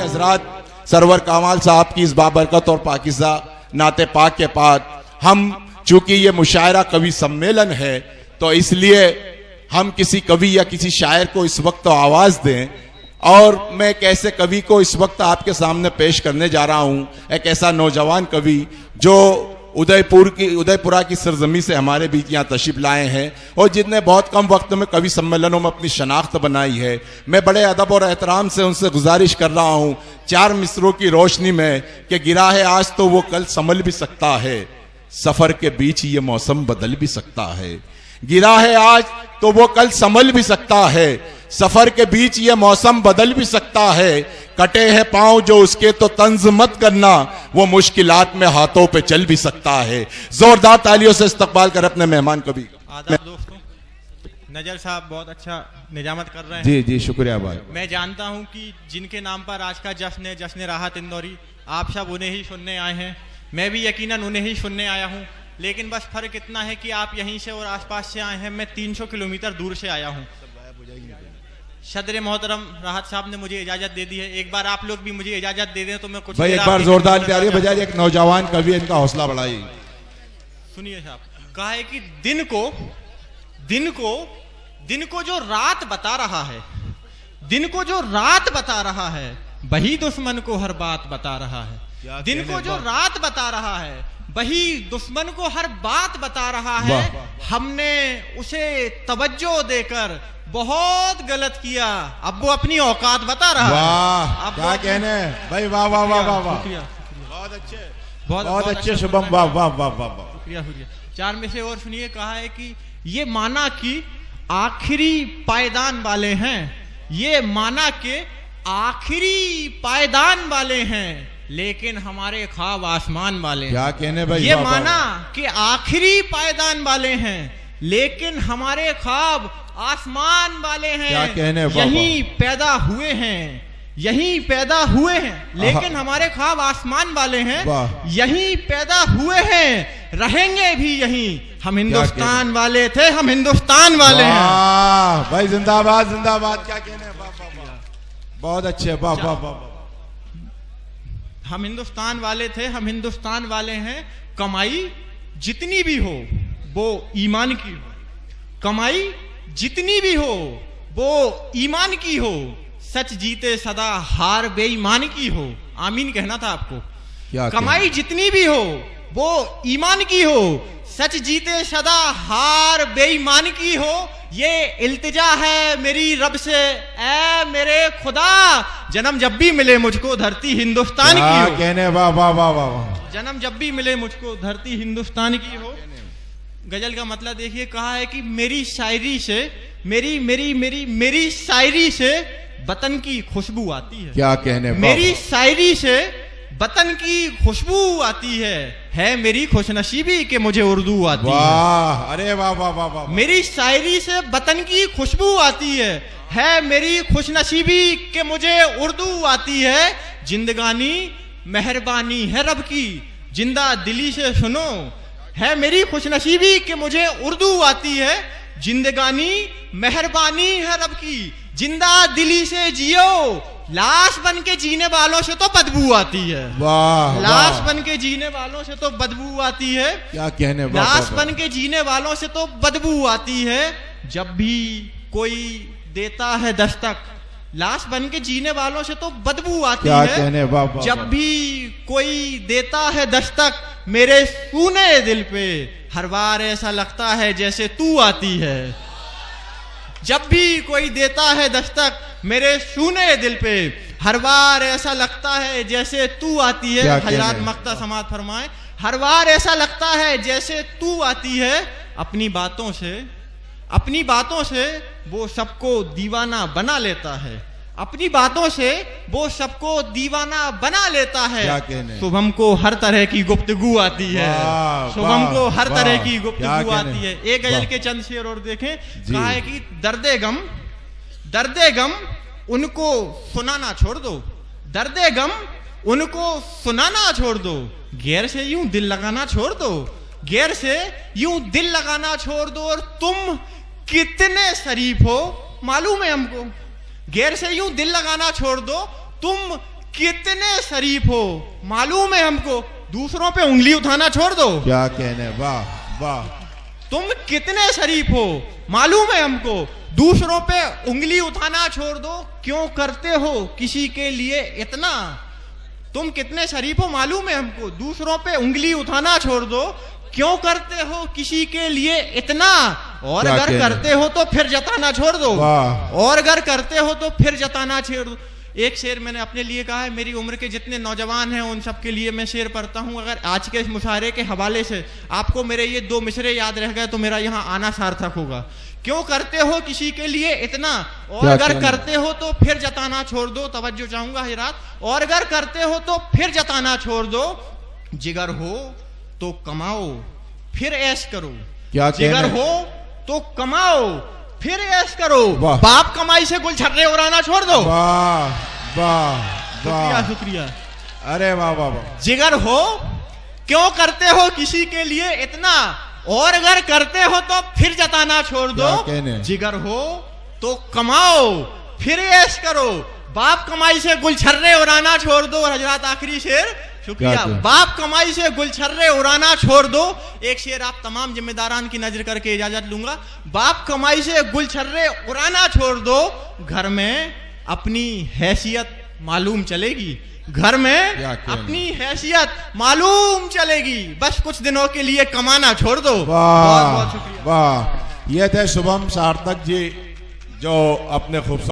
हजरात, सरवर कामाल साहब की इस बाबरकत और पाकिज़ा नाते पाक के बाद हम चूंकि ये मुशायरा कवि सम्मेलन है तो इसलिए हम किसी कवि या किसी शायर को इस वक्त तो आवाज दें। और मैं एक ऐसे कवि को इस वक्त आपके सामने पेश करने जा रहा हूं, एक ऐसा नौजवान कवि जो उदयपुरा की सरजमी से हमारे बीच यहाँ तशरीफ लाए हैं और जिसने बहुत कम वक्त में कवि सम्मेलनों में अपनी शनाख्त बनाई है। मैं बड़े अदब और एहतराम से उनसे गुजारिश कर रहा हूँ चार मिसरों की रोशनी में कि गिरा है आज तो वो कल संभल भी सकता है, सफर के बीच ये मौसम बदल भी सकता है। गिरा है आज तो वो कल संभल भी सकता है, सफर के बीच ये मौसम बदल भी सकता है। कटे हैं पांव जो उसके तो तंज मत करना, वो मुश्किलात में हाथों पे चल भी सकता है। जोरदार तालियों से इस्तकबाल कर अपने मेहमान कवि। आदाब दोस्तों, नजर साहब बहुत अच्छा निजामत कर रहे हैं। जी जी शुक्रिया भाई। मैं जानता हूं कि जिनके नाम पर आज का जश्न है, जश्न राहत इंदौरी, आप सब उन्हें ही सुनने आए हैं। मैं भी यकीनन उन्हें ही सुनने आया हूं, लेकिन बस फर्क इतना है कि आप यहीं से और आसपास से आए हैं, मैं 300 किलोमीटर दूर से आया हूं। सदर मोहतरम राहत साहब ने मुझे इजाजत दे दी है, एक बार आप लोग भी मुझे इजाजत दे दें तो मैं कुछ भाई एक बार जोरदार तालियां बजाइए, एक नौजवान कवि इनका हौसला बढ़ाइए। सुनिए साहब, कहा है कि दिन को जो रात बता रहा है, दिन को जो रात बता रहा है, वही दुश्मन को हर बात बता रहा है। दिन को जो रात बता रहा है वही दुश्मन को हर बात बता रहा है। हमने उसे तवज्जो देकर बहुत गलत किया, अब वो अपनी औकात बता रहा है। अब क्या कहने भाई, वाह वाह वाह वाह वाह, बहुत अच्छे, बहुत अच्छे शुभम, वाह वाह वाह वाह वाह, शुक्रिया शुक्रिया। चार में से और सुनिए, कहा है कि ये माना कि आखिरी पायदान वाले हैं, ये माना के आखिरी पायदान वाले हैं, लेकिन हमारे ख्वाब आसमान वाले हैं। क्या कहने भाई, ये माना कि आखिरी पायदान वाले हैं, लेकिन हमारे ख्वाब आसमान वाले हैं। क्या कहने, यहीं पैदा हुए हैं, यहीं पैदा हुए हैं, लेकिन हमारे ख्वाब आसमान वाले हैं। यहीं पैदा हुए हैं, रहेंगे भी यहीं। हम हिंदुस्तान वाले थे, हम हिंदुस्तान वाले हैं। भाई जिंदाबाद जिंदाबाद, क्या कहने, बहुत अच्छे, वाह वाह वाह। हम हिंदुस्तान वाले थे, हम हिंदुस्तान वाले हैं। कमाई जितनी भी हो वो ईमान की हो, कमाई जितनी भी हो वो ईमान की हो, सच जीते सदा हार बेईमान की हो। आमीन कहना था आपको। कमाई जितनी भी हो वो ईमान की हो, सच जीते सदा हार बेईमान की हो। ये इल्तिजा है मेरी रब से, ऐ मेरे खुदा, जन्म जब भी मिले मुझको धरती हिंदुस्तान की हो। कहने वाह वाह वाह वाह, जन्म जब भी मिले मुझको धरती हिंदुस्तान की हो। गजल का मतलब देखिए, कहा है कि मेरी शायरी से, मेरी शायरी से वतन की खुशबू आती है। क्या कहने, मेरी शायरी से वतन की खुशबू आती है मेरी खुशनसीबी के मुझे उर्दू आती है। अरे वाह वाह वाह वाह। मेरी शायरी से वतन की खुशबू आती है मेरी खुशनसीबी के मुझे उर्दू आती है। जिंदगानी मेहरबानी है रब की, जिंदा दिली से सुनो, है मेरी खुशनसीबी के मुझे उर्दू आती है। जिंदगानी मेहरबानी है रब की, जिंदा दिली से जियो, लाश बन के जीने वालों से तो बदबू आती है। वाह, लाश बन के जीने वालों से तो बदबू आती है। क्या कहने, लाश बन के जीने वालों से तो बदबू आती है। जब भी कोई देता है दस्तक, लाश बन के जीने वालों से तो बदबू आती है। कहने, जब भी कोई देता है दस्तक मेरे सूने दिल पे, हर बार ऐसा लगता है जैसे तू आती है। जब भी कोई देता है दस्तक मेरे सूने दिल पे, हर बार ऐसा लगता है जैसे तू आती है। हजरात मक्ता समात फरमाए, हर बार ऐसा लगता है जैसे तू आती है। अपनी बातों से वो सबको दीवाना बना लेता है, अपनी बातों से वो सबको दीवाना बना लेता है। शुभम को हर तरह की गुफ्तगू आती है, शुभम को हर तरह की गुफ्तगू आती है। एक गजल के चंद शेर और देखें, कहा है कि दर्दे गम उनको सुनाना छोड़ दो, दर्दे गम उनको सुनाना छोड़ दो, गैर से यूं दिल लगाना छोड़ दो, गैर से यूं दिल लगाना छोड़ दो। और तुम कितने शरीफ हो मालूम है हमको, गैर से यूं दिल लगाना छोड़ दो, तुम कितने शरीफ हो मालूम है हमको, दूसरों पे उंगली उठाना छोड़ दो। क्या कहने, वाह वाह। तुम कितने शरीफ हो मालूम है हमको, दूसरों पे उंगली उठाना छोड़ दो, क्यों करते हो किसी के लिए इतना। तुम कितने शरीफ हो मालूम है हमको, दूसरों पे उंगली उठाना छोड़ दो, क्यों करते हो किसी के लिए इतना। और अगर करते हो तो फिर जताना छोड़ दो, और अगर करते हो तो फिर जताना छोड़ दो। एक शेर मैंने अपने लिए कहा है, मेरी उम्र के जितने नौजवान हैं उन सब के लिए मैं शेर पढ़ता हूं। अगर आज के इस मुशायरे के हवाले से आपको मेरे ये 2 मिसरे याद रह गए तो मेरा यहां आना सार्थक होगा। क्यों करते हो किसी के लिए इतना, और अगर करते हो तो फिर जताना छोड़ दो। तवज्जो चाहूंगा हजरात, और अगर करते हो तो फिर जताना छोड़ दो। जिगर हो तो कमाओ फिर ऐश करो, जिगर हो तो कमाओ फिर ऐश करो, बाप कमाई से गुलछर्रे उड़ाना छोड़ दो। वाह वाह, शुक्रिया शुक्रिया। अरे वाह वाह वाह। जिगर हो क्यों करते हो किसी के लिए इतना, और अगर करते हो तो फिर जताना छोड़ दो। जिगर हो तो कमाओ फिर ऐश करो, बाप कमाई से गुलछर्रे उड़ाना छोड़ दो। और हजरात आखिरी शेर, शुक्रिया। बाप कमाई से गुलछर्रे उड़ाना छोड़ दो। एक शेर आप तमाम जिम्मेदारान की नजर करके इजाजत लूंगा। बाप कमाई से गुलछर्रे उड़ाना छोड़ दो, घर में अपनी हैसियत मालूम चलेगी, घर में अपनी हैसियत मालूम चलेगी, बस कुछ दिनों के लिए कमाना छोड़ दो। बहुत बहुत शुक्रिया। वाह, ये थे शुभम सार्थक जी जो अपने खूबसूरत